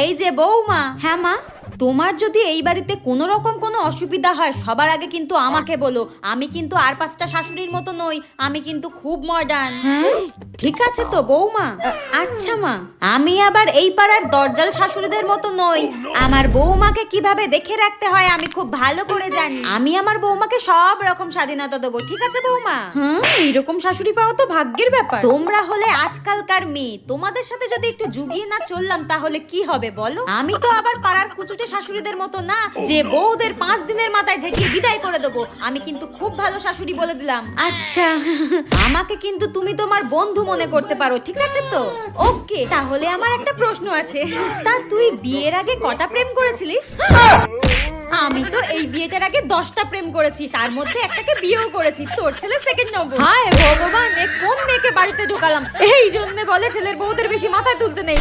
এই যে বৌমা। হ্যাঁ মা, তোমার যদি এই বাড়িতে কোনো রকম কোনো অসুবিধা হয় সবার আগে কিন্তু আমাকে বলো। আমি কিন্তু আর 5টা শাশুড়ির মতো নই, আমি কিন্তু খুব মডার্ন। হ্যাঁ ঠিক আছে তো বৌমা। আচ্ছা মা, আমি আবার এই পাড়ার দরজাল শাশুড়িদের মতো নই। আমার বৌমাকে কিভাবে দেখে রাখতে হয় আমি খুব ভালো করে জানি। আমি আমার বৌমাকে সব রকম স্বাধীনতা দেবো, ঠিক আছে বৌমা? হ্যাঁ, এইরকম শাশুড়ি পাওয়া তো ভাগ্যের ব্যাপার। তোমরা হলে আজকালকার মেয়ে, তোমাদের সাথে যদি একটু জুগিয়ে না চললাম তাহলে কি হবে বলো? আমি তো আবার পাড়ার কুচুটে শাশুড়িদের মতো না যে বউদের 5 দিনের মাথায় ঝেঁটিয়ে বিদায় করে দেবো। আমি কিন্তু খুব ভালো শাশুড়ি বলে দিলাম। আচ্ছা, আমাকে কিন্তু তুমি তোমার বন্ধু মনে করতে পারো, ঠিক আছে তো? ওকে, তাহলে আমার একটা প্রশ্ন আছে। তা তুই বিয়ের আগে কটা প্রেম করেছিলিস? আমি তো এই বিয়েটার আগে 10টা প্রেম করেছি, তার মধ্যে একটাকে বিয়েও করেছি। তোর ছেলে সেকেন্ড নম্বর। হায় ভগবান, কোন মেয়েকে বাড়িতে ঢোকালাম? এই জন্য বলে ছেলের বউদের বেশি মাথায় তুলতে নেই।